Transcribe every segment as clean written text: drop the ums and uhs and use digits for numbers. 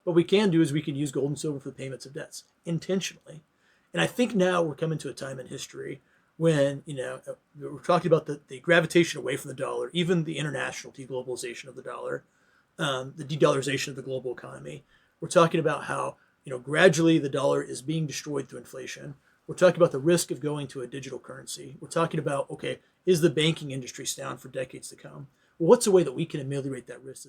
What we can do is we can use gold and silver for the payments of debts intentionally. And I think now we're coming to a time in history when, we're talking about the gravitation away from the dollar, even the international deglobalization of the dollar, the de-dollarization of the global economy. We're talking about how, gradually the dollar is being destroyed through inflation. We're talking about the risk of going to a digital currency. We're talking about, okay, is the banking industry sound for decades to come? Well, what's a way that we can ameliorate that risk?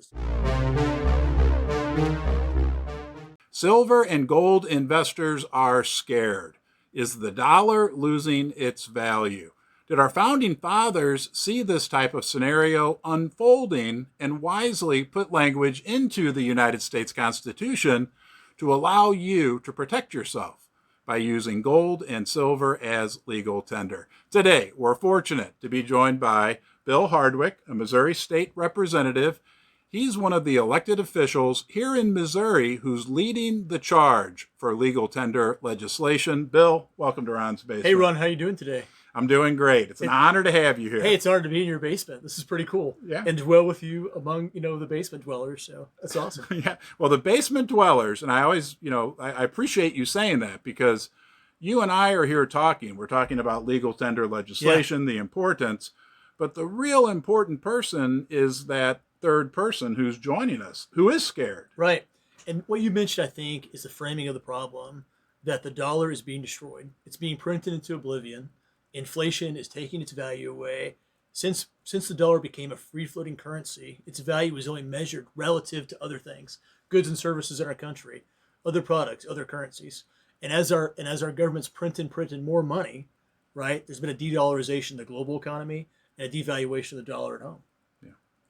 Silver and gold investors are scared. Is the dollar losing its value? Did our founding fathers see this type of scenario unfolding and wisely put language into the United States Constitution to allow you to protect yourself by using gold and silver as legal tender? Today, we're fortunate to be joined by Bill Hardwick, a Missouri State Representative. He's one of the elected officials here in Missouri who's leading the charge for legal tender legislation. Bill, welcome to Ron's Basement. Hey, Ron, how you doing today? I'm doing great. It's an honor to have you here. Hey, it's an honor to be in your basement. This is pretty cool. Yeah. And dwell with you among, the basement dwellers. So that's awesome. Yeah. Well, the basement dwellers, and I always, I appreciate you saying that because you and I are here talking. We're talking about legal tender legislation, the importance, but the real important person is that third person who's joining us, who is scared. Right. And what you mentioned, I think, is the framing of the problem that the dollar is being destroyed. It's being printed into oblivion. Inflation is taking its value away. Since the dollar became a free-floating currency, its value is only measured relative to other things, goods and services in our country, other products, other currencies. And as our governments print more money, right, there's been a de-dollarization of the global economy and a devaluation of the dollar at home.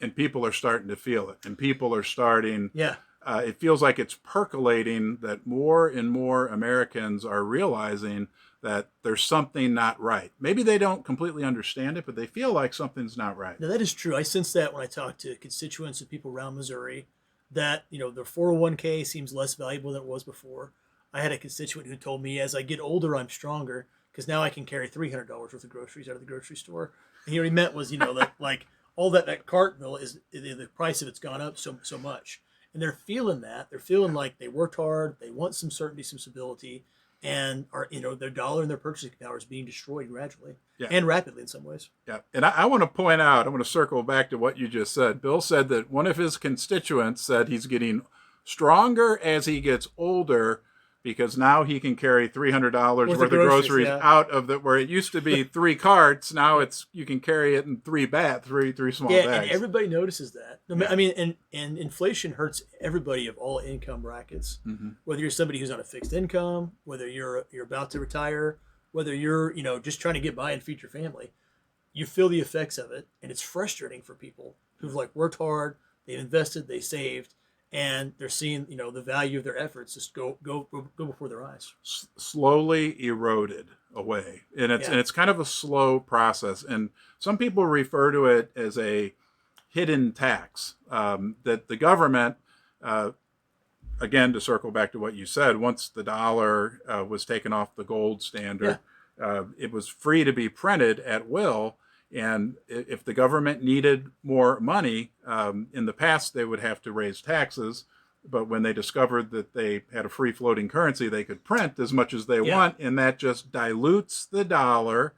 And people are starting to feel it. And people are starting, Yeah. It feels like it's percolating that more and more Americans are realizing that there's something not right. Maybe they don't completely understand it, but they feel like something's not right. Now, that is true. I sense that when I talk to constituents and people around Missouri, that, their 401k seems less valuable than it was before. I had a constituent who told me, as I get older, I'm stronger because now I can carry $300 worth of groceries out of the grocery store. And what he meant was, that like, all that cart bill is the price of it's gone up so much, and they're feeling that. They're feeling like they worked hard, they want some certainty, some stability, and their dollar and their purchasing power is being destroyed gradually and rapidly in some ways. Yeah, and I want to point out, I want to circle back to what you just said. Bill said that one of his constituents said he's getting stronger as he gets older because now he can carry $300 worth of groceries out of where it used to be 3 carts. Now you can carry it in 3 small bags. And everybody notices that. I mean, and inflation hurts everybody of all income brackets. Mm-hmm. Whether you're somebody who's on a fixed income, whether you're about to retire, whether you're just trying to get by and feed your family, you feel the effects of it, and it's frustrating for people who've worked hard, they've invested, they saved. And they're seeing, the value of their efforts just go before their eyes. Slowly eroded away, and it's kind of a slow process. And some people refer to it as a hidden tax that the government, again, to circle back to what you said, once the dollar was taken off the gold standard, it was free to be printed at will. And if the government needed more money, in the past, they would have to raise taxes. But when they discovered that they had a free-floating currency, they could print as much as they want. And that just dilutes the dollar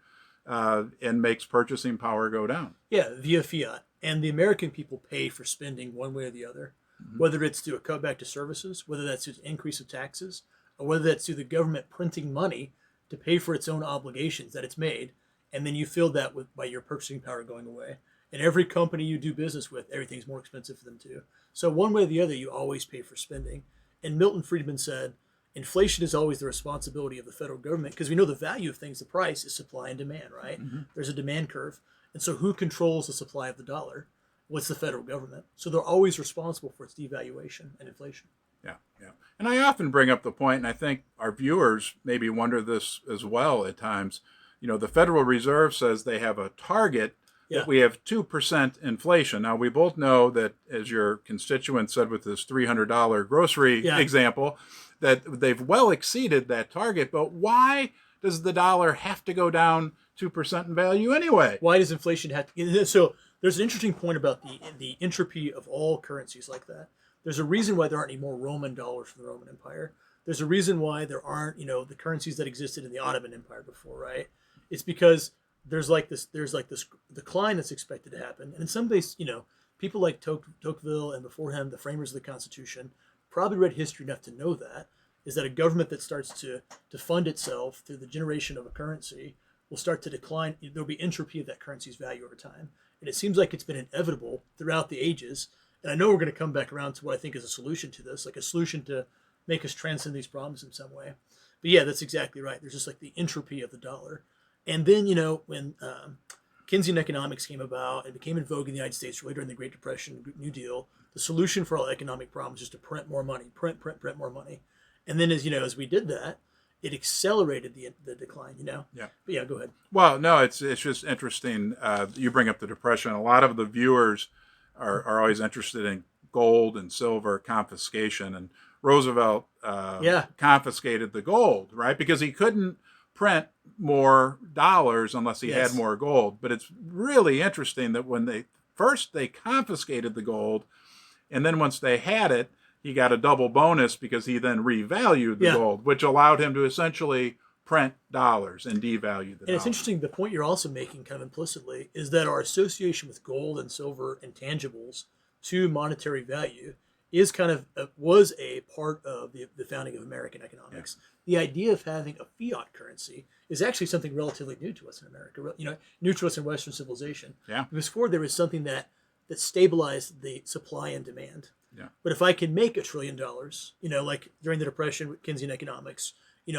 and makes purchasing power go down. Yeah, via fiat. And the American people pay for spending one way or the other, whether it's through a cutback to services, whether that's through an increase of taxes, or whether that's through the government printing money to pay for its own obligations that it's made. And then you feel that by your purchasing power going away. And every company you do business with, everything's more expensive for them too. So one way or the other, you always pay for spending. And Milton Friedman said, inflation is always the responsibility of the federal government because we know the value of things, the price is supply and demand, right? Mm-hmm. There's a demand curve. And so who controls the supply of the dollar? Well, it's the federal government. So they're always responsible for its devaluation and inflation. Yeah. And I often bring up the point, and I think our viewers maybe wonder this as well at times. The Federal Reserve says they have a target that we have 2% inflation. Now, we both know that, as your constituent said with this $300 grocery example, that they've well exceeded that target. But why does the dollar have to go down 2% in value anyway? Why does inflation have to? So there's an interesting point about the entropy of all currencies like that. There's a reason why there aren't any more Roman dollars for the Roman Empire. There's a reason why there aren't, the currencies that existed in the Ottoman Empire before, right? It's because there's like this decline that's expected to happen. And in some ways, people like Tocqueville and before him, the framers of the Constitution, probably read history enough to know that, is that a government that starts to fund itself through the generation of a currency will start to decline. There'll be entropy of that currency's value over time. And it seems like it's been inevitable throughout the ages. And I know we're going to come back around to what I think is a solution to this, like a solution to make us transcend these problems in some way. But yeah, that's exactly right. There's just like the entropy of the dollar. And then, when Keynesian economics came about and became in vogue in the United States really during the Great Depression, New Deal, the solution for all economic problems is just to print more money, print more money. And then as we did that, it accelerated the decline, Yeah. But yeah, go ahead. Well, no, it's just interesting. You bring up the Depression. A lot of the viewers are always interested in gold and silver confiscation. And Roosevelt confiscated the gold, right? Because he couldn't print more dollars unless he had more gold. But it's really interesting that when they confiscated the gold, and then once they had it, he got a double bonus because he then revalued the gold, which allowed him to essentially print dollars and devalue the dollar. And it's interesting, the point you're also making kind of implicitly is that our association with gold and silver and tangibles to monetary value is was a part of the founding of American economics. The idea of having a fiat currency is actually something relatively new to us in America, new to us in Western civilization. Yeah. Before there was something that stabilized the supply and demand. Yeah. But if I can make $1 trillion, like during the Depression with Keynesian economics,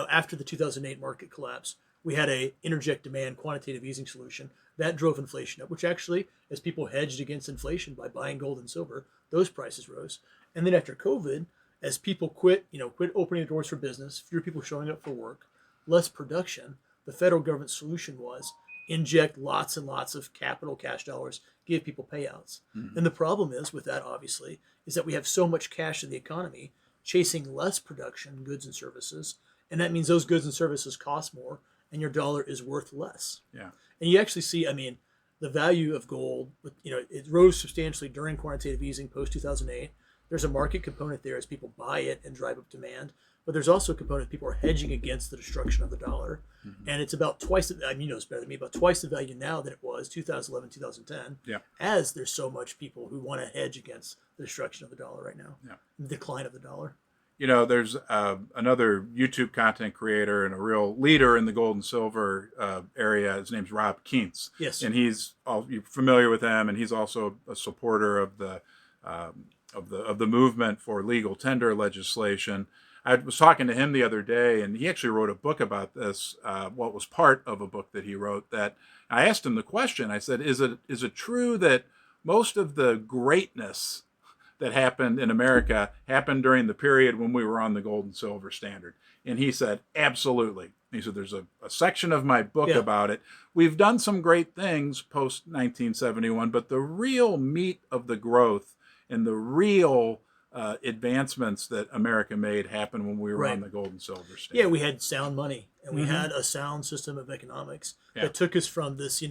after the 2008 market collapse, we had a interject demand quantitative easing solution that drove inflation up, which actually, as people hedged against inflation by buying gold and silver, those prices rose. And then after COVID, as people quit opening the doors for business, fewer people showing up for work, less production, the federal government solution was inject lots and lots of capital, cash dollars, give people payouts. Mm-hmm. And the problem is with that, obviously, is that we have so much cash in the economy chasing less production, goods and services. And that means those goods and services cost more and your dollar is worth less. Yeah. And you actually see, the value of gold, it rose substantially during quantitative easing post 2008. There's a market component there as people buy it and drive up demand. But there's also a component people are hedging against the destruction of the dollar. Mm-hmm. And it's about twice, you know it's better than me, about twice the value now than it was 2011, 2010, as there's so much people who want to hedge against the destruction of the dollar right now, the decline of the dollar. There's another YouTube content creator and a real leader in the gold and silver area. His name's Rob Keentz. Yes. And you're familiar with him, and he's also a supporter of the movement for legal tender legislation. I was talking to him the other day, and he actually wrote a book about this, what was part of a book that he wrote. That I asked him the question. I said, is it true that most of the greatness that happened in America happened during the period when we were on the gold and silver standard? And he said, absolutely. He said, there's a section of my book about it. We've done some great things post 1971, but the real meat of the growth and the real advancements that America made happen when we were on the gold and silver standard. Yeah, we had sound money, and we had a sound system of economics that took us from this,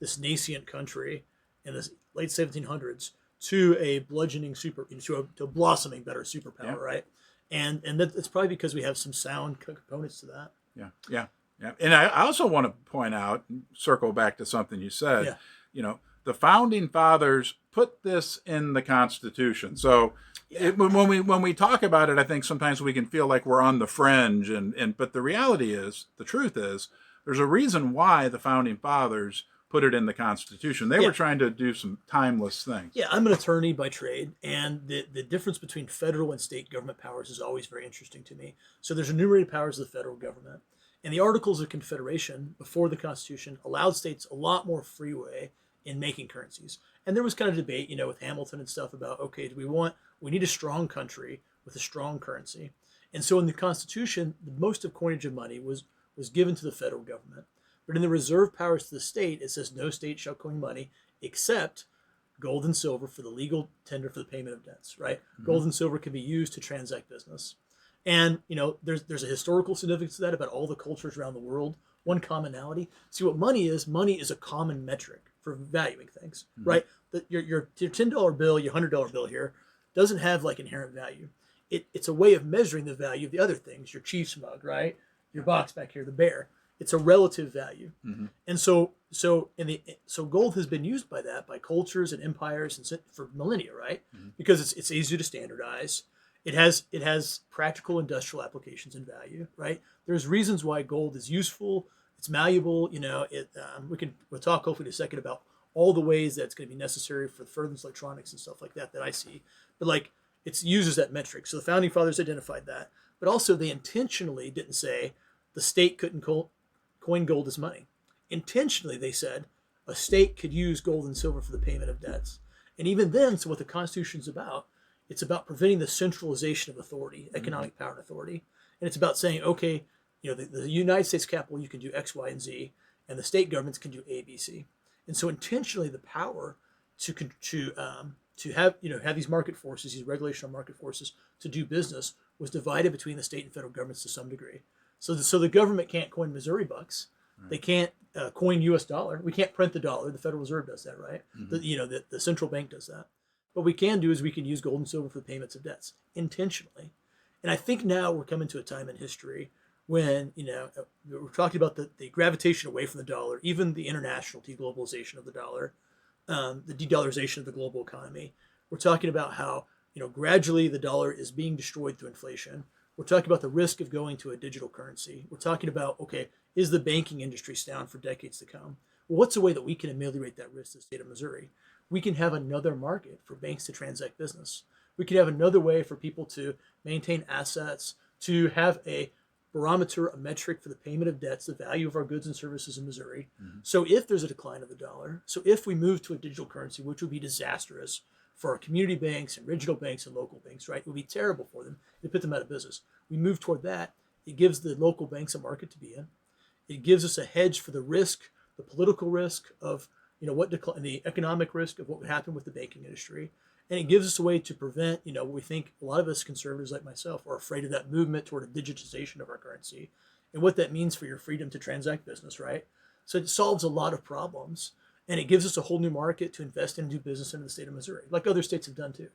this nascent country in the late 1700s to a bludgeoning to a blossoming better superpower, right? And that's probably because we have some sound components to that. Yeah. And I also want to point out, circle back to something you said. The founding fathers put this in the Constitution. So when we talk about it, I think sometimes we can feel like we're on the fringe. But the reality is, the truth is, there's a reason why the founding fathers put it in the Constitution. They were trying to do some timeless things. Yeah, I'm an attorney by trade, and the difference between federal and state government powers is always very interesting to me. So there's enumerated powers of the federal government. And the Articles of Confederation before the Constitution allowed states a lot more freeway in making currencies. And there was kind of debate, with Hamilton and stuff about, okay, we need a strong country with a strong currency. And so in the Constitution, most of coinage of money was given to the federal government. But in the reserve powers to the state, it says no state shall coin money except gold and silver for the legal tender for the payment of debts, right? Mm-hmm. Gold and silver can be used to transact business. And, there's a historical significance to that about all the cultures around the world. One commonality. See, what money is a common metric for valuing things, right? Your $10 bill, your $100 bill here, doesn't have like inherent value. It's a way of measuring the value of the other things, your Chiefs mug, right? Your box back here, the bear. It's a relative value. And so gold has been used by cultures and empires and for millennia, right? Because it's easy to standardize. It has practical industrial applications and value, right? There's reasons why gold is useful. It's malleable. We'll talk hopefully in a second about all the ways that it's going to be necessary for furtherance electronics and stuff like that I see. But like it's used as that metric. So the founding fathers identified that, but also they intentionally didn't say the state couldn't coin gold as money. Intentionally, they said a state could use gold and silver for the payment of debts. And even then, so what the Constitution's about, it's about preventing the centralization of authority, economic power and authority. And it's about saying, okay, the United States capital, you can do X, Y, and Z, and the state governments can do A, B, C. And so intentionally, the power to have these market forces, these regulational market forces to do business was divided between the state and federal governments to some degree. So the government can't coin Missouri bucks. Right. They can't coin U.S. dollar. We can't print the dollar. The Federal Reserve does that, right? The central bank does that. What we can do is we can use gold and silver for the payments of debts intentionally. And I think now we're coming to a time in history when, we're talking about the gravitation away from the dollar, even the international deglobalization of the dollar, the de-dollarization of the global economy. We're talking about how, gradually the dollar is being destroyed through inflation. We're talking about the risk of going to a digital currency. We're talking about, okay, is the banking industry sound for decades to come? Well, what's a way that we can ameliorate that risk in the state of Missouri? We can have another market for banks to transact business. We can have another way for people to maintain assets, to have a barometer, a metric for the payment of debts, the value of our goods and services in Missouri. So if there's a decline of the dollar, so if we move to a digital currency, which would be disastrous for our community banks and regional banks and local banks, right? It would be terrible for them. It put them out of business. We move toward that. It gives the local banks a market to be in. It gives us a hedge for the risk, the political risk of, what decline, the economic risk of what would happen with the banking industry. And it gives us a way to prevent, what we think a lot of us conservatives like myself are afraid of that movement toward a digitization of our currency and what that means for your freedom to transact business, right? So it solves a lot of problems and it gives us a whole new market to invest in and do business in the state of Missouri, like other states have done too.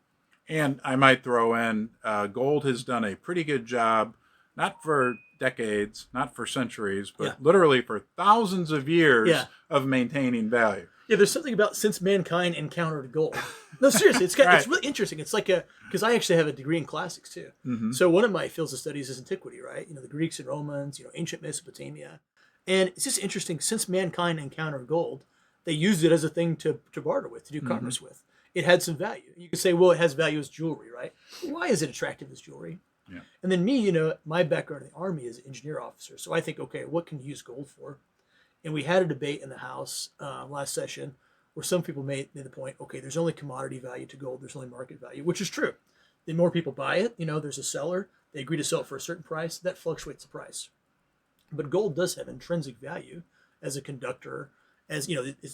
And I might throw in, gold has done a pretty good job, not for decades, not for centuries, but literally for thousands of years of maintaining value. Yeah, there's something about since mankind encountered gold. No, seriously, it's really interesting. It's like because I actually have a degree in classics too. So one of my fields of studies is antiquity, right? The Greeks and Romans, ancient Mesopotamia. And it's just interesting, since mankind encountered gold, they used it as a thing to barter with, to do commerce with. It had some value. You could say, well, it has value as jewelry, right? Why is it attractive as jewelry? Yeah. And then me, my background in the Army is an engineer officer. So I think, okay, what can you use gold for? And we had a debate in the House last session where some people made the point, okay, there's only commodity value to gold. There's only market value, which is true. The more people buy it, there's a seller. They agree to sell it for a certain price. That fluctuates the price. But gold does have intrinsic value as a conductor. As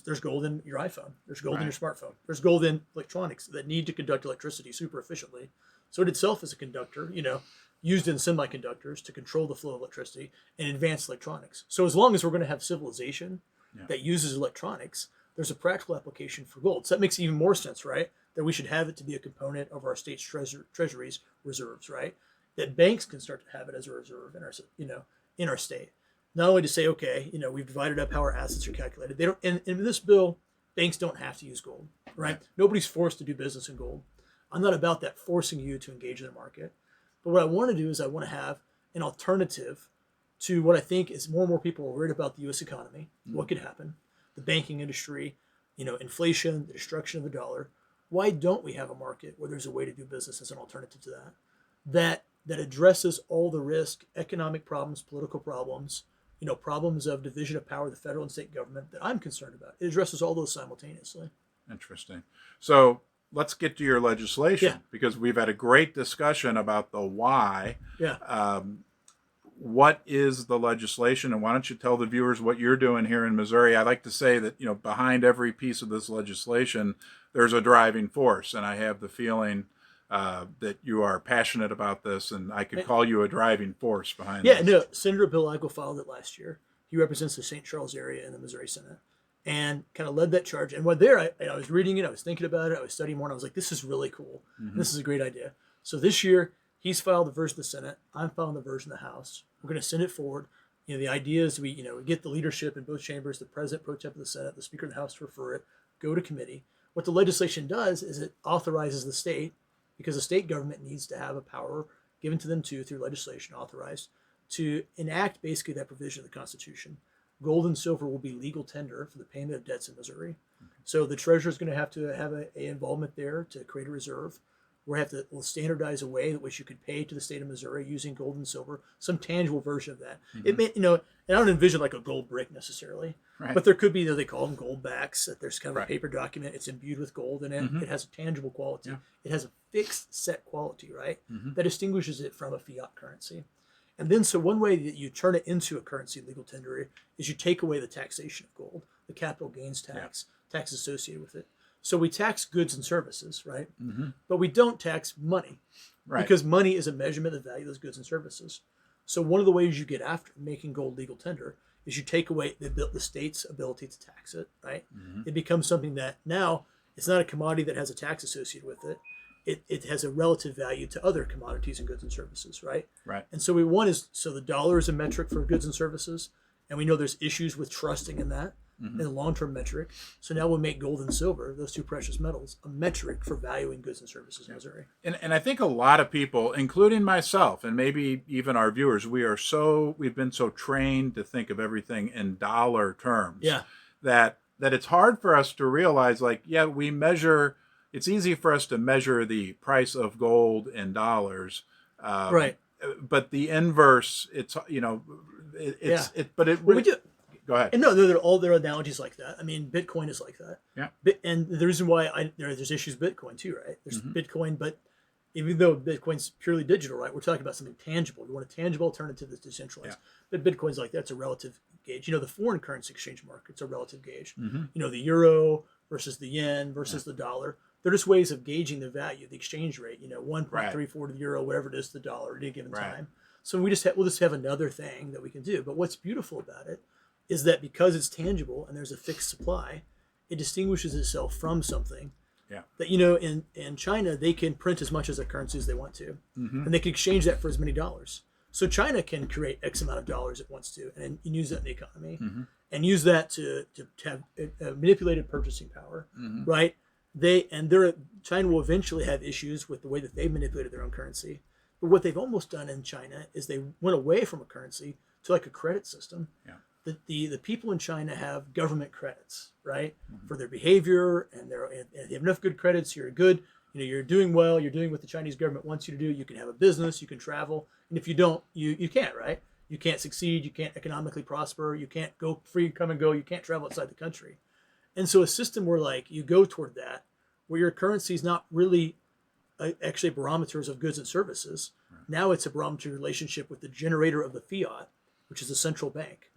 there's gold in your iPhone. There's gold in your smartphone. There's gold in electronics that need to conduct electricity super efficiently. So it itself is a conductor, used in semiconductors to control the flow of electricity and advanced electronics. So as long as we're going to have civilization that uses electronics, there's a practical application for gold. So that makes even more sense, right? That we should have it to be a component of our state's treasuries reserves, right? That banks can start to have it as a reserve in our state. Not only to say, okay, we've divided up how our assets are calculated. They don't. And in this bill, banks don't have to use gold, right? Nobody's forced to do business in gold. I'm not about that forcing you to engage in the market. But what I want to do is I want to have an alternative to what I think is more and more people are worried about the U.S. economy, what could happen, the banking industry, inflation, the destruction of the dollar. Why don't we have a market where there's a way to do business as an alternative to that addresses all the risk, economic problems, political problems, problems of division of power of the federal and state government that I'm concerned about. It addresses all those simultaneously. Interesting. So let's get to your legislation because we've had a great discussion about the why. Yeah. What is the legislation, and why don't you tell the viewers what you're doing here in Missouri? I like to say that behind every piece of this legislation, there's a driving force, and I have the feeling that you are passionate about this, and I could call you a driving force behind this. Yeah, no, Senator Bill Eigel filed it last year. He represents the St. Charles area in the Missouri Senate. and kind of led that charge. And while there, I was reading it, I was thinking about it, I was studying more, and I was like, this is really cool. This is a great idea. So this year, he's filed the version of the Senate. I'm filing the version of the House. We're going to send it forward. The idea is we get the leadership in both chambers, the president pro tem of the Senate, the Speaker of the House to refer it, go to committee. What the legislation does is it authorizes the state, because the state government needs to have a power given to them too through legislation authorized, to enact basically that provision of the Constitution. Gold and silver will be legal tender for the payment of debts in Missouri. Okay. So the treasurer is going to have a involvement there to create a reserve. We'll standardize a way in which you could pay to the state of Missouri using gold and silver, some tangible version of that. It may, and I don't envision like a gold brick necessarily, but there could be, they call them gold backs, that there's kind of a paper document, it's imbued with gold, and it has a tangible quality. Yeah. It has a fixed set quality, right? That distinguishes it from a fiat currency. And then, so one way that you turn it into a currency legal tender is you take away the taxation of gold, the capital gains tax, tax associated with it. So we tax goods and services, right? But we don't tax money, because money is a measurement of the value of those goods and services. So one of the ways you get after making gold legal tender is you take away the state's ability to tax it, right? It becomes something that now it's not a commodity that has a tax associated with it. It has a relative value to other commodities and goods and services, right? And so the dollar is a metric for goods and services, and we know there's issues with trusting in that. And a long-term metric. So now we'll make gold and silver, those two precious metals, a metric for valuing goods and services in Missouri. And I think a lot of people, including myself, and maybe even our viewers, we've been so trained to think of everything in dollar terms. That it's hard for us to realize, we measure. It's easy for us to measure the price of gold in dollars. But the inverse, Go ahead. And no, there are analogies like that. I mean, Bitcoin is like that. And the reason why there's issues with Bitcoin too, right? There's Bitcoin, but even though Bitcoin's purely digital, right? We're talking about something tangible. We want a tangible alternative that's decentralized. But Bitcoin's like that's a relative gauge. The foreign currency exchange market's a relative gauge. The euro versus the yen versus the dollar. They're just ways of gauging the value, the exchange rate. 1.34 to the euro, whatever it is to the dollar at any given time. So we'll just have another thing that we can do. But what's beautiful about it is that because it's tangible and there's a fixed supply, it distinguishes itself from something that, in China, they can print as much as a currency as they want to, and they can exchange that for as many dollars. So China can create X amount of dollars it wants to, and use that in the economy, and use that to have a manipulated purchasing power, right? China will eventually have issues with the way that they've manipulated their own currency. But what they've almost done in China is they went away from a currency to like a credit system. The people in China have government credits, right, for their behavior, and they have enough good credits. You're good, you're doing well. You're doing what the Chinese government wants you to do. You can have a business, you can travel, and if you don't, you can't, right? You can't succeed. You can't economically prosper. You can't go free, come and go. You can't travel outside the country. And so a system where you go toward that, where your currency is not really actually barometers of goods and services. Now it's a barometer relationship with the generator of the fiat, which is the central bank.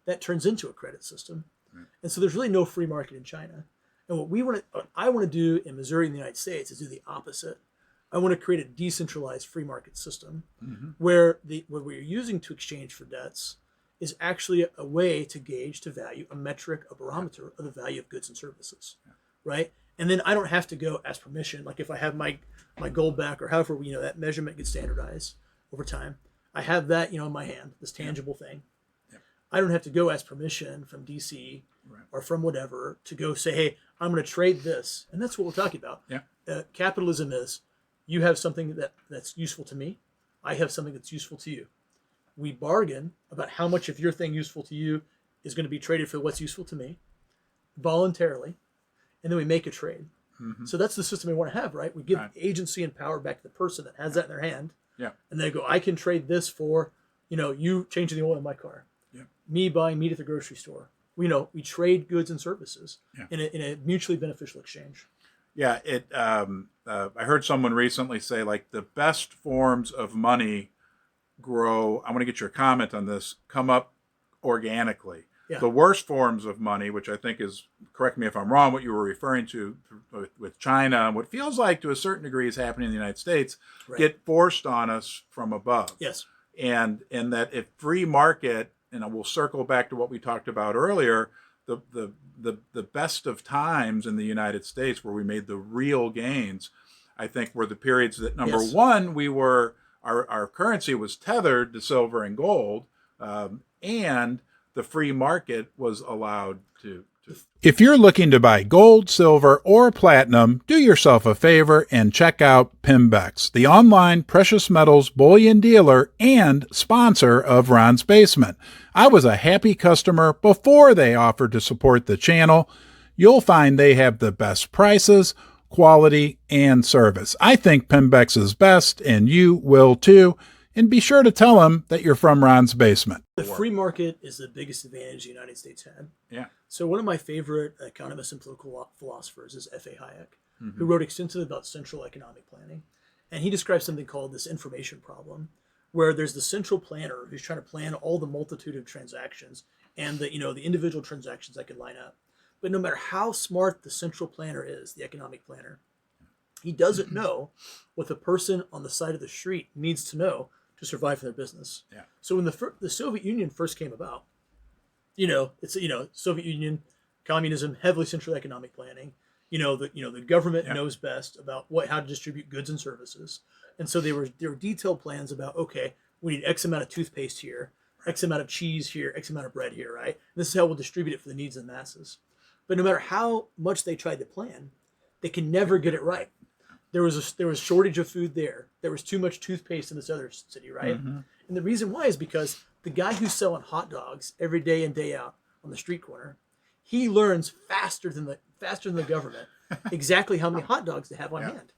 That turns into a credit system. And so there's really no free market in China. And what I want to do in Missouri in the United States is do the opposite. I want to create a decentralized free market system where what we're using to exchange for debts is actually a way to gauge, to value, a metric, a barometer of the value of goods and services, right? And then I don't have to go ask permission. Like if I have my gold back or however, that measurement gets standardized over time. I have that, in my hand, this tangible thing. I don't have to go ask permission from DC or from whatever to go say, hey, I'm going to trade this. And that's what we're talking about. Capitalism is you have something that's useful to me. I have something that's useful to you. We bargain about how much of your thing useful to you is going to be traded for what's useful to me voluntarily. And then we make a trade. So that's the system we want to have, right? We give agency and power back to the person that has that in their hand. And they go, I can trade this for, you changing the oil in my car. Me buying meat at the grocery store. We trade goods and services in a mutually beneficial exchange. I heard someone recently say the best forms of money grow. I want to get your comment on this. Come up organically. The worst forms of money, which I think is, correct me if I'm wrong, what you were referring to with China, and what feels like to a certain degree is happening in the United States, get forced on us from above. And that if free market, and we'll circle back to what we talked about earlier, the best of times in the United States where we made the real gains, I think, were the periods that number one, our currency was tethered to silver and gold, and the free market was allowed to. If you're looking to buy gold, silver, or platinum, do yourself a favor and check out Pimbex, the online precious metals bullion dealer and sponsor of Ron's Basement. I was a happy customer before they offered to support the channel. You'll find they have the best prices, quality, and service. I think Pimbex is best, and you will too. And be sure to tell them that you're from Ron's Basement. The free market is the biggest advantage the United States had. Yeah. So one of my favorite economists and political philosophers is F.A. Hayek, who wrote extensively about central economic planning. And he describes something called this information problem, where there's the central planner who's trying to plan all the multitude of transactions and the individual transactions that could line up. But no matter how smart the central planner is, the economic planner, he doesn't know what the person on the side of the street needs to know to survive for their business. Yeah. So when the Soviet Union first came about, Soviet Union, communism, heavily central economic planning. The government knows best about how to distribute goods and services, and so there were detailed plans about, okay, we need X amount of toothpaste here, X amount of cheese here, X amount of bread here, right? And this is how we'll distribute it for the needs of the masses. But no matter how much they tried to plan, they can never get it right. There was shortage of food there. There was too much toothpaste in this other city, right? And the reason why is because the guy who's selling hot dogs every day in, day out on the street corner, he learns faster than the government exactly how many hot dogs to have on hand.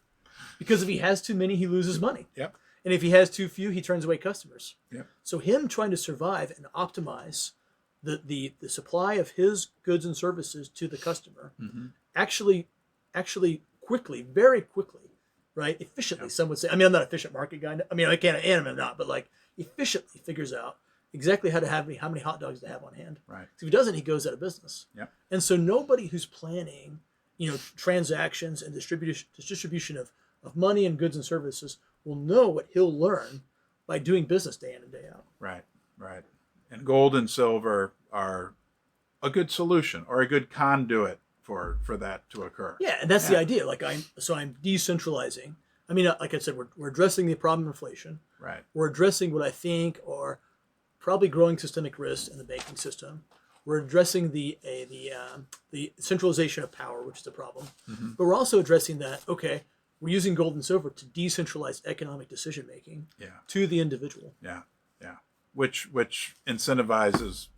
Because if he has too many, he loses money. Yep. And if he has too few, he turns away customers. Yep. So him trying to survive and optimize the supply of his goods and services to the customer actually quickly, very quickly, right? Efficiently, some would say. I mean, I'm not an efficient market guy. I mean, I can't, and I'm not, but like efficiently figures out exactly how many hot dogs to have on hand. Right. So if he doesn't, he goes out of business. Yep. And so nobody who's planning, transactions and distribution of money and goods and services will know what he'll learn by doing business day in and day out. Right. Right. And gold and silver are a good solution or a good conduit for that to occur. Yeah, and that's the idea. Like I'm decentralizing. I mean, like I said, we're addressing the problem of inflation. Right. We're addressing what I think are probably growing systemic risks in the banking system. We're addressing the centralization of power, which is a problem. But we're also addressing that, okay, we're using gold and silver to decentralize economic decision making to the individual. Yeah. Yeah. Which incentivizes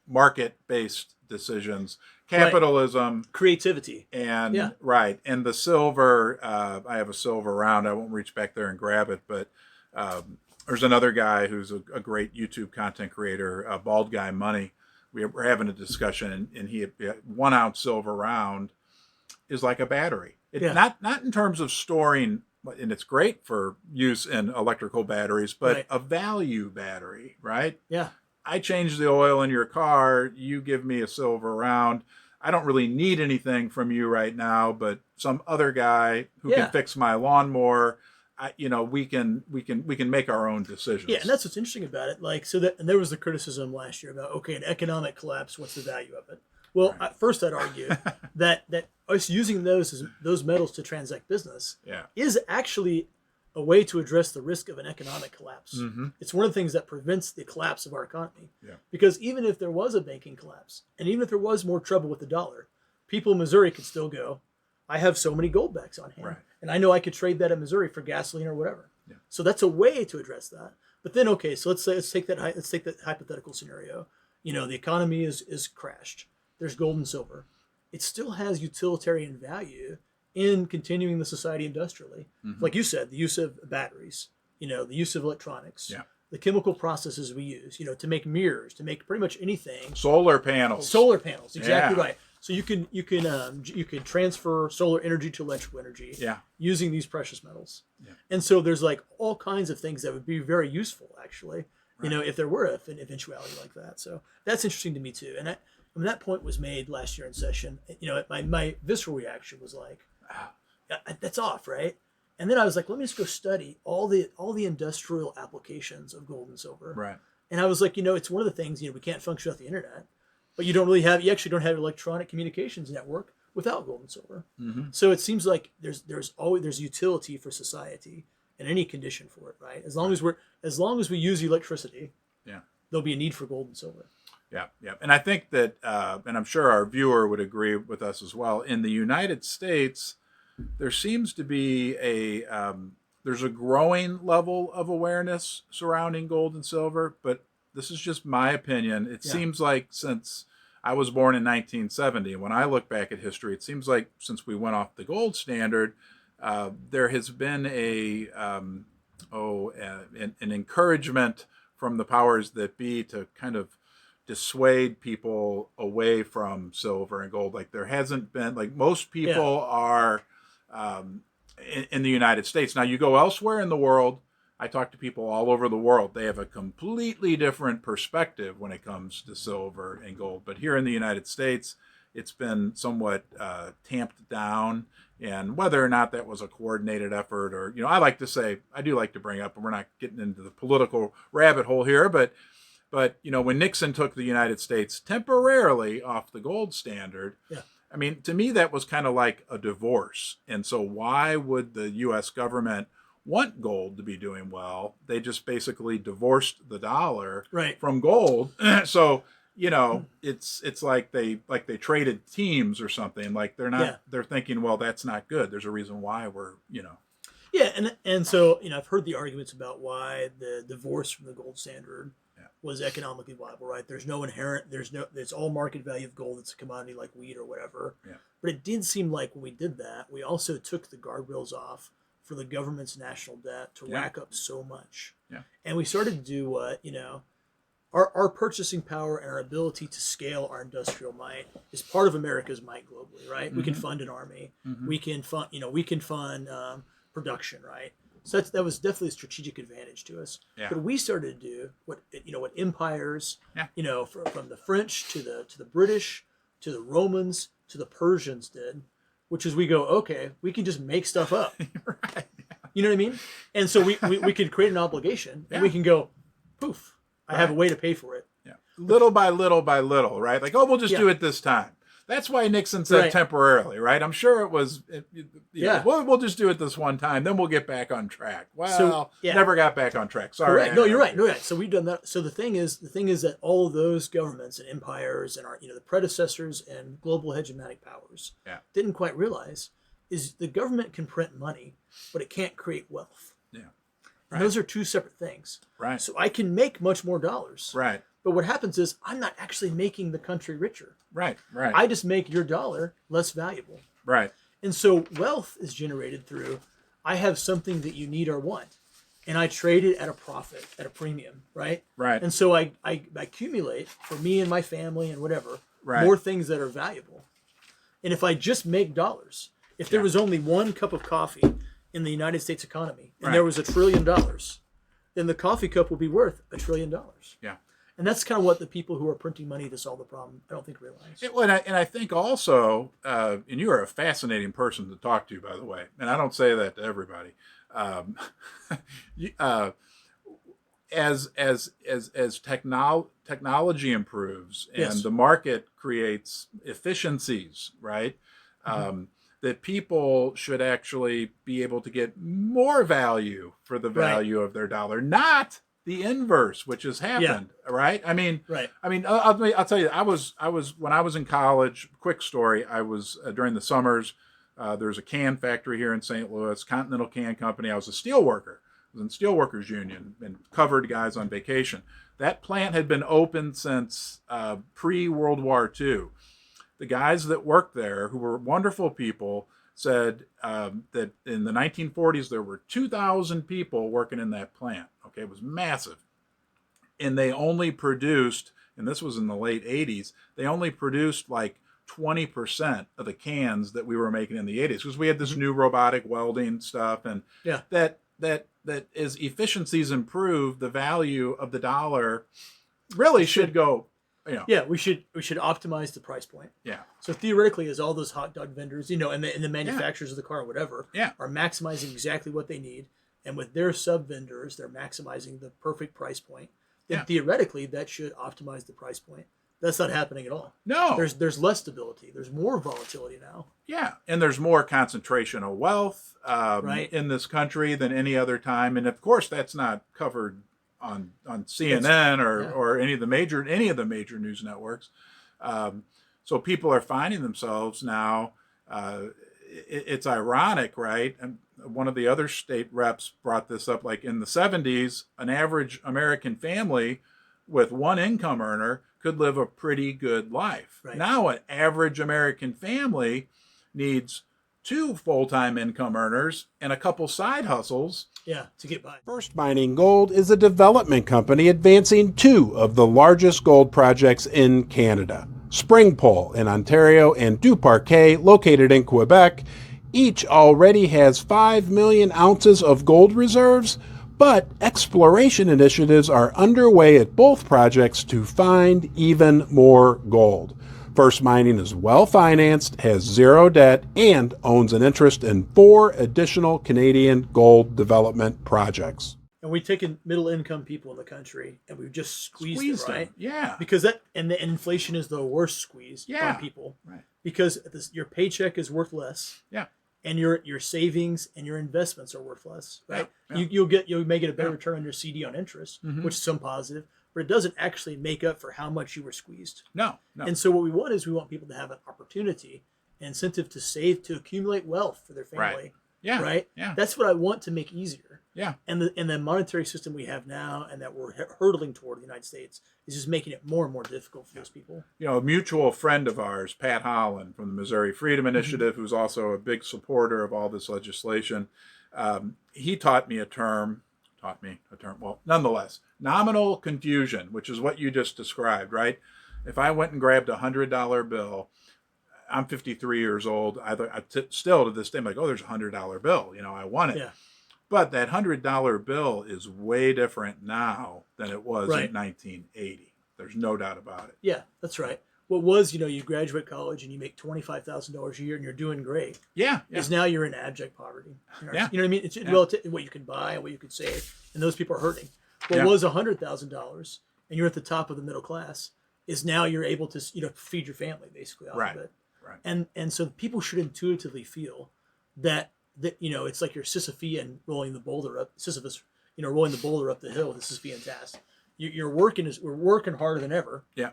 market-based decisions, capitalism, creativity, and and the silver. I have a silver round. I won't reach back there and grab it, but there's another guy who's a great YouTube content creator, Bald Guy Money. We're having a discussion, and he 1 ounce silver round is like a battery. Not in terms of storing, and it's great for use in electrical batteries, but a value battery, right? Yeah. I change the oil in your car. You give me a silver round. I don't really need anything from you right now, but some other guy who can fix my lawnmower, we can make our own decisions. Yeah, and that's what's interesting about it. Like, and there was the criticism last year about, okay, an economic collapse, what's the value of it? Well, at first I'd argue that us using those metals to transact business is actually a way to address the risk of an economic collapse. It's one of the things that prevents the collapse of our economy. Because even if there was a banking collapse, and even if there was more trouble with the dollar, people in Missouri could still go, I have so many gold backs on hand, and I know I could trade that in Missouri for gasoline or whatever. So that's a way to address that. But then, okay, so let's take that hypothetical scenario. The economy is crashed. There's gold and silver. It still has utilitarian value in continuing the society industrially. Like you said, the use of batteries, the use of electronics, the chemical processes we use, to make mirrors, to make pretty much anything. Solar panels, exactly right. So you can transfer solar energy to electrical energy using these precious metals. And so there's like all kinds of things that would be very useful actually, if there were an eventuality like that. So that's interesting to me too. And when that point was made last year in session, my visceral reaction was like, that's off, right? And then I was like, let me just go study all the industrial applications of gold and silver. Right. And I was like, it's one of the things, we can't function without the internet. but you actually don't have electronic communications network without gold and silver. Mm-hmm. So it seems like there's utility for society in any condition for it, right? As long as we use electricity, Yeah. there'll be a need for gold and silver. Yeah, yeah. And I think that, and I'm sure our viewer would agree with us as well, in the United States, there seems to be there's a growing level of awareness surrounding gold and silver, but this is just my opinion. It seems like since I was born in 1970, when I look back at history, it seems like since we went off the gold standard, there has been an encouragement from the powers that be to kind of dissuade people away from silver and gold. Like there hasn't been, like most people are in the United States. Now you go elsewhere in the world, I talk to people all over the world. They have a completely different perspective when it comes to silver and gold. But here in the United States, it's been somewhat tamped down. And whether or not that was a coordinated effort, or, I do like to bring up, and we're not getting into the political rabbit hole here, but when Nixon took the United States temporarily off the gold standard, I mean, to me, that was kind of like a divorce. And so why would the U.S. government want gold to be doing well? They just basically divorced the dollar from gold. So, it's like they traded teams or something. Like they're thinking, well, that's not good. There's a reason why we're. Yeah, and so I've heard the arguments about why the divorce from the gold standard was economically viable, right? There's all market value of gold. It's a commodity like wheat or whatever. Yeah. But it did seem like when we did that, we also took the guardrails off for the government's national debt to rack up so much. Yeah. And we started to do what, our purchasing power and our ability to scale our industrial might is part of America's might globally, right? Mm-hmm. We can fund an army. Mm-hmm. We can fund production, right? So that was definitely a strategic advantage to us. Yeah. But we started to do what empires, from the French to the British to the Romans to the Persians did, which is we go, okay, we can just make stuff up. Right. You know what I mean? And so we can create an obligation and we can go, poof, I have a way to pay for it. Yeah. Little by little by little, right? Like, we'll just do it this time. That's why Nixon said temporarily, right? I'm sure it was, we'll just do it this one time, then we'll get back on track. Well, never got back on track. Sorry. Correct. No, you're right. No, right. So we've done that. So the thing is that all of those governments and empires and our, the predecessors and global hegemonic powers didn't quite realize is the government can print money, but it can't create wealth. Yeah. Right. Those are two separate things. Right. So I can make much more dollars. Right. But what happens is I'm not actually making the country richer. Right, right. I just make your dollar less valuable. Right. And so wealth is generated through I have something that you need or want, and I trade it at a profit, at a premium, right? Right. And so I accumulate for me and my family and whatever more things that are valuable. And if I just make dollars, if there was only one cup of coffee in the United States economy and there was $1 trillion, then the coffee cup will be worth $1 trillion. Yeah. And that's kind of what the people who are printing money to solve the problem, I don't think, realize. And I think also, and you are a fascinating person to talk to, by the way, and I don't say that to everybody. As technology improves and the market creates efficiencies, right? Mm-hmm. That people should actually be able to get more value for the value of their dollar, not the inverse, which has happened, right? I mean, I'll tell you, I was when I was in college. Quick story: I was during the summers. There's a can factory here in St. Louis, Continental Can Company. I was a steel worker. I was in Steelworkers Union and covered guys on vacation. That plant had been open since pre-World War II. The guys that worked there, who were wonderful people, said that in the 1940s there were 2,000 people working in that plant. Okay, it was massive. And they only produced, and this was in the late 80s, they only produced like 20% of the cans that we were making in the 80s because we had this new robotic welding stuff. And that as efficiencies improve, the value of the dollar really should go. Yeah, we should optimize the price point. Yeah. So theoretically, as all those hot dog vendors, and the manufacturers of the car, or whatever, are maximizing exactly what they need, and with their sub vendors, they're maximizing the perfect price point. Then theoretically, that should optimize the price point That's not happening at all. No. There's less stability. There's more volatility now. Yeah, and there's more concentration of wealth Right. in this country than any other time, and of course that's not covered on CNN or any of the major news networks. So people are finding themselves now. It's ironic, right? And one of the other state reps brought this up. Like in the 70s, an average American family with one income earner could live a pretty good life. Right. Now, an average American family needs 2 full-time income earners and a couple side hustles. Yeah, to get by. First Mining Gold is a development company advancing 2 of the largest gold projects in Canada. Springpole in Ontario and Duparquet, located in Quebec, each already has 5 million ounces of gold reserves, but exploration initiatives are underway at both projects to find even more gold. First Mining is well-financed, has 0 debt, and owns an interest in 4 additional Canadian gold development projects. And we've taken middle-income people in the country, and we've just squeezed them, right? Yeah. Because the inflation is the worst squeeze on people. Right. Because your paycheck is worth less. Yeah. And your savings and your investments are worth less, right? Yeah. You may get a better return on your CD on interest, which is some positive, but it doesn't actually make up for how much you were squeezed. No. And so what we want people to have an opportunity, an incentive to save, to accumulate wealth for their family. Right. Yeah. Right. Yeah. That's what I want to make easier. Yeah. And the monetary system we have now, and that we're hurtling toward in the United States, is just making it more and more difficult for those people. You know, a mutual friend of ours, Pat Holland from the Missouri Freedom Initiative, who's also a big supporter of all this legislation, he taught me a term. Well, nonetheless, nominal confusion, which is what you just described, right? If I went and grabbed a $100 bill, I'm 53 years old. Still to this day, I'm like, oh, there's a $100 bill. You know, I want it. Yeah. But that $100 bill is way different now than it was in 1980. There's no doubt about it. Yeah, that's right. What was, you graduate college and you make $25,000 a year and you're doing great. Yeah. Is now you're in abject poverty. Yeah. You know what I mean? It's relative to what you can buy and what you can save, and those people are hurting. What was $100,000 and you're at the top of the middle class is now you're able to feed your family basically off of it. Right. And so people should intuitively feel that it's like you're Sisyphean rolling the boulder up. Sisyphus, rolling the boulder up the hill with the Sisyphean task. We're working harder than ever. Yeah.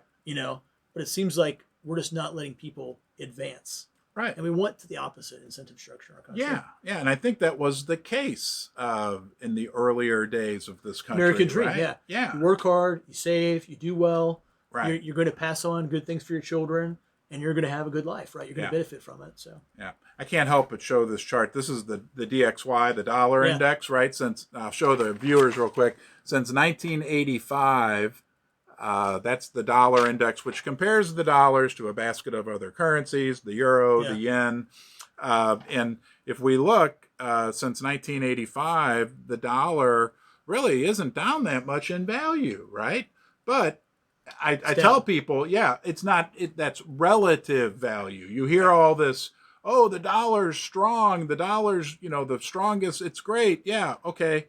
But it seems like we're just not letting people advance. Right. And we want the opposite incentive structure in our country. Yeah. And I think that was the case in the earlier days of this country. American dream, right? Yeah. You work hard, you save, you do well. Right. You're going to pass on good things for your children, and you're going to have a good life, right? You're going to benefit from it. So. Yeah. I can't help but show this chart. This is the DXY, the dollar index, right? I'll show the viewers real quick. Since 1985, that's the dollar index, which compares the dollars to a basket of other currencies, the euro, the yen. And if we look, since 1985, the dollar really isn't down that much in value, right? But I tell people, it's not, that's relative value. You hear all this, oh, the dollar's strong, the dollar's, the strongest, it's great. Yeah, okay.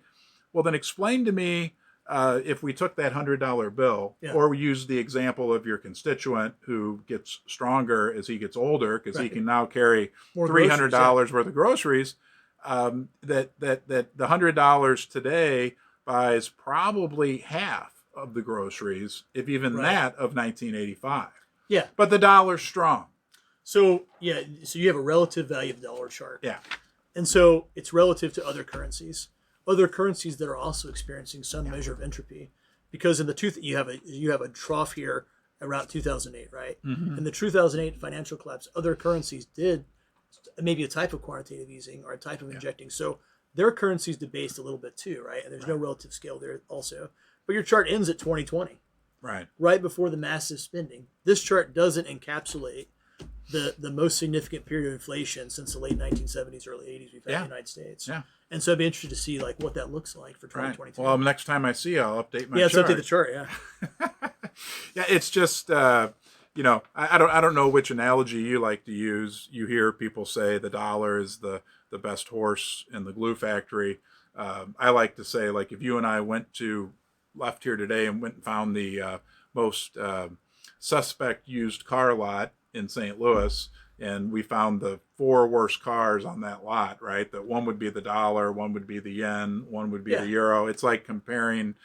Well, then explain to me, if we took that $100 bill, or we use the example of your constituent who gets stronger as he gets older because he can now carry more $300 worth of groceries, that the $100 today buys probably half of the groceries, if even that, of 1985. Yeah. But the dollar's strong. So you have a relative value of the dollar chart. Yeah. And so it's relative to other currencies that are also experiencing some measure of entropy, because in you have a trough here around 2008, right? Mm-hmm. In the 2008 financial collapse, other currencies did maybe a type of quantitative easing or a type of injecting. So their currencies debased a little bit too, right? And there's no relative scale there also. But your chart ends at 2020. Right before the massive spending. This chart doesn't encapsulate the most significant period of inflation since the late 1970s, early 80s we've had in the United States. Yeah. And so I'd be interested to see what that looks like for 2022. Well, next time I see you, I'll update my chart. Yeah, let's update the chart, Yeah, it's just, I don't know which analogy you like to use. You hear people say the dollar is the best horse in the glue factory. I like to say, like, if you and I left here today and went and found the most suspect used car lot in St. Louis, and we found the 4 worst cars on that lot, right? That one would be the dollar, one would be the yen, one would be the euro. It's like comparing,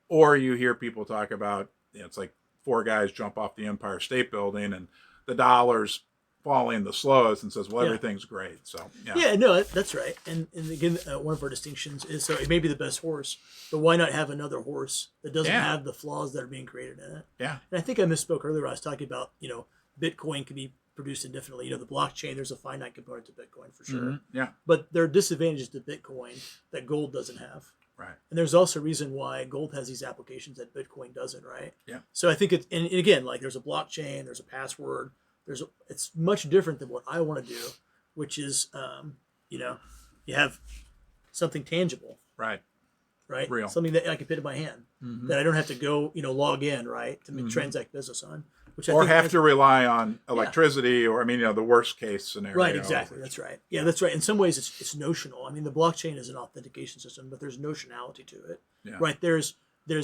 or you hear people talk about, it's like 4 guys jump off the Empire State Building and the dollar's falling the slowest and says, well, everything's great. So, no, that's right. And again, one of our distinctions is, so it may be the best horse, but why not have another horse that doesn't have the flaws that are being created in it? Yeah. And I think I misspoke earlier. I was talking about, Bitcoin can be produced indefinitely. The blockchain, there's a finite component to Bitcoin for sure. Mm-hmm. Yeah. But there are disadvantages to Bitcoin that gold doesn't have. Right. And there's also a reason why gold has these applications that Bitcoin doesn't, right? Yeah. So I think it's, and again, like there's a blockchain, there's a password, it's much different than what I want to do, which is, you have something tangible. Right. Right. Real. Something that I can put in my hand, that I don't have to go, log in, right, to transact business on. Which I think to rely on electricity, or the worst case scenario. Right, exactly. That's right. Yeah, that's right. In some ways, it's notional. I mean, the blockchain is an authentication system, but there's notionality to it. Yeah. Right. There's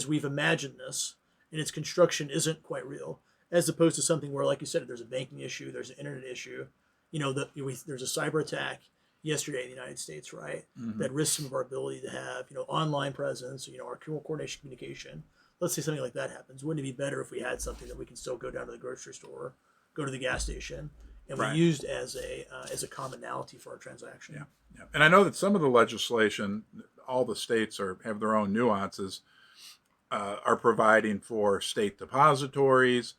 we've imagined this, and its construction isn't quite real, as opposed to something where, like you said, there's a banking issue, there's an internet issue. There's a cyber attack yesterday in the United States, right? That risks some of our ability to have online presence, our coordination, communication. Let's say something like that happens. Wouldn't it be better if we had something that we can still go down to the grocery store, go to the gas station, and we used as a commonality for our transaction? Yeah. And I know that some of the legislation, all the states have their own nuances, are providing for state depositories.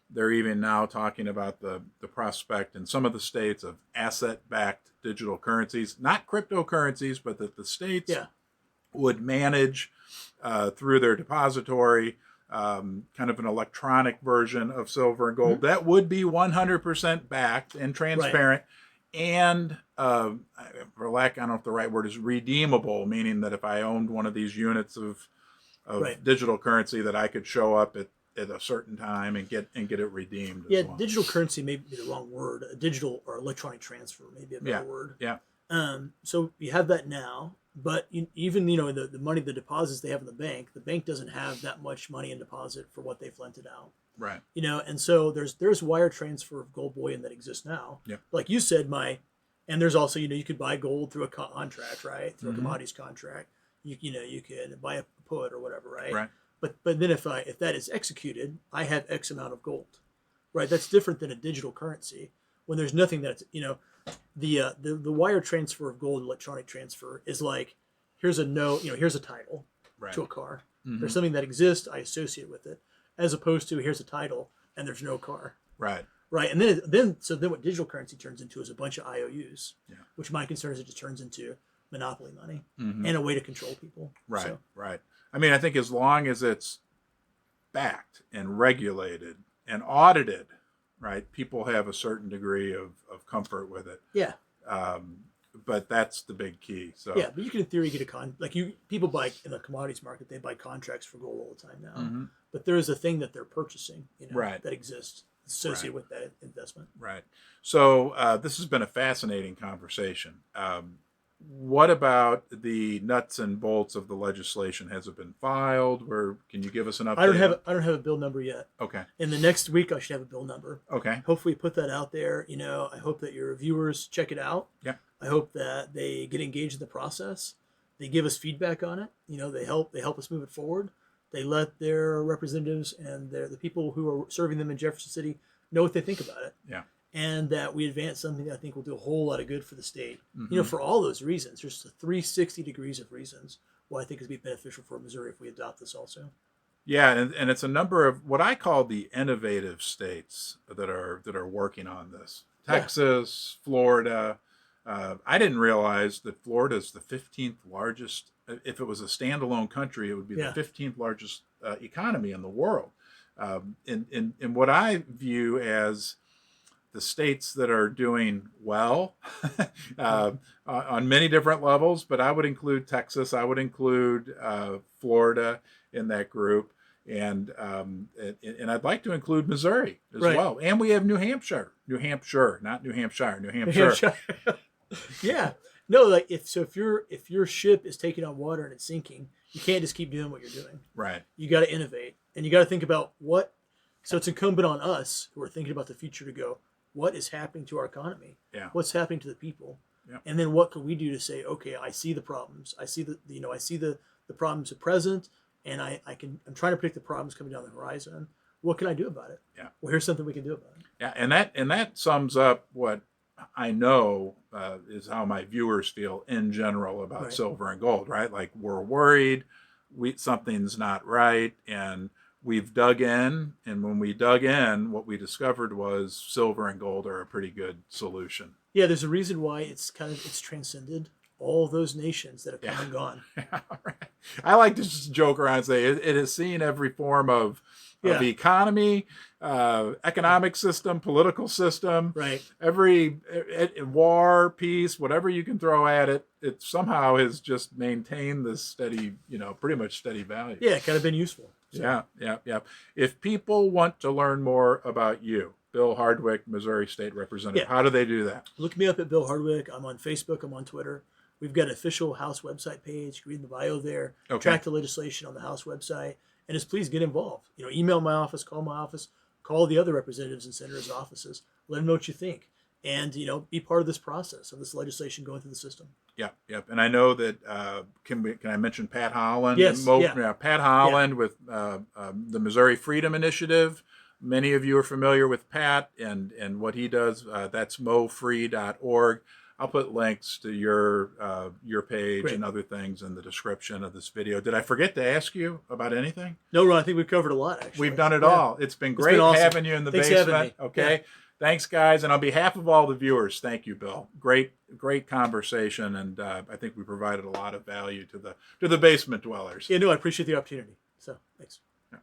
They're even now talking about the prospect in some of the states of asset-backed digital currencies, not cryptocurrencies, but that the states would manage through their depository, kind of an electronic version of silver and gold that would be 100% backed and transparent, and for lack, I don't know if the right word is redeemable, meaning that if I owned one of these units of digital currency, that I could show up at a certain time and get it redeemed. Yeah, digital currency may be the wrong word. Digital or electronic transfer may be a better word. Yeah. So you have that now. But even the money, the deposits they have in the bank doesn't have that much money in deposit for what they've lent it out. Right. And so there's wire transfer of gold bullion that exists now. Yeah. Like you said, and there's also you could buy gold through a contract, right? Through a commodities contract. You can buy a put or whatever, right? Right. But then if that is executed, I have X amount of gold, right? That's different than a digital currency when there's nothing that's the wire transfer of gold, electronic transfer, is like, here's a note, here's a title to a car. There's something that exists, I associate with it, as opposed to here's a title and there's no car. Right. Right. And then what digital currency turns into is a bunch of IOUs, Yeah. which my concern is it just turns into monopoly money and a way to control people. Right. So, Right. I mean, I think as long as it's backed and regulated and audited, right, people have a certain degree of comfort with it. Yeah. But that's the big key. So yeah, but you can in theory get people buy in the commodities market, they buy contracts for gold all the time now. But there is a thing that they're purchasing, that exists associated with that investment. Right. So this has been a fascinating conversation. What about the nuts and bolts of the legislation? Has it been filed? Or can you give us an update? I don't have a bill number yet. Okay. In the next week, I should have a bill number. Okay. Hopefully, put that out there. I hope that your viewers check it out. Yeah. I hope that they get engaged in the process. They give us feedback on it. They help us move it forward. They let their representatives and the people who are serving them in Jefferson City know what they think about it. Yeah. And that we advance something that I think will do a whole lot of good for the state. For all those reasons. There's 360 degrees of reasons why I think it'd be beneficial for Missouri if we adopt this also. Yeah, and it's a number of what I call the innovative states that are working on this. Texas, Florida. I didn't realize that Florida is the 15th largest. If it was a standalone country, it would be the 15th largest economy in the world. In what I view as the states that are doing well on many different levels, but I would include Texas. I would include Florida in that group, and I'd like to include Missouri as well. And we have New Hampshire, not New Hampshire, New Hampshire. Yeah, no, like if your ship is taking on water and it's sinking, you can't just keep doing what you're doing. Right. You got to innovate, and you got to think about what So it's incumbent on us who are thinking about the future to go, what is happening to our economy? Yeah. What's happening to the people? Yeah. And then what can we do to say, okay, I see the problems. I see the problems at present, and I'm trying to predict the problems coming down the horizon. What can I do about it? Yeah. Well, here's something we can do about it. Yeah, and that sums up what I know is how my viewers feel in general about Right. silver and gold, right? Like we're worried, something's not right, and we've dug in, and when we dug in, what we discovered was silver and gold are a pretty good solution. Yeah, there's a reason why it's transcended all those nations that have come and gone. Right. I like to just joke around and say it has seen every form of the economy, economic system, political system, Right. every war, peace, whatever you can throw at it, it somehow has just maintained this steady, pretty much steady value. Yeah, kind of been useful. So. Yeah. If people want to learn more about you, Bill Hardwick, Missouri State Representative, how do they do that? Look me up at Bill Hardwick. I'm on Facebook. I'm on Twitter. We've got an official House website page. You can read the bio there. Okay. Track the legislation on the House website. And just please get involved. Email my office, call the other representatives and senators' offices. Let them know what you think. And, be part of this process of this legislation going through the system. Yep. And I know that, can I mention Pat Holland? Yes. Pat Holland with the Missouri Freedom Initiative. Many of you are familiar with Pat and what he does. That's MOVES.org. I'll put links to your page Great. and other things in the description of this video. Did I forget to ask you about anything? No, Ron, I think we've covered a lot, actually. We've done it all. It's been great awesome. having you in the Thanks for having basement. me. Okay. Yeah. Thanks, guys. And on behalf of all the viewers, thank you, Bill. Great conversation. And I think we provided a lot of value to the basement dwellers. Yeah, no, I appreciate the opportunity. So, thanks. Yeah.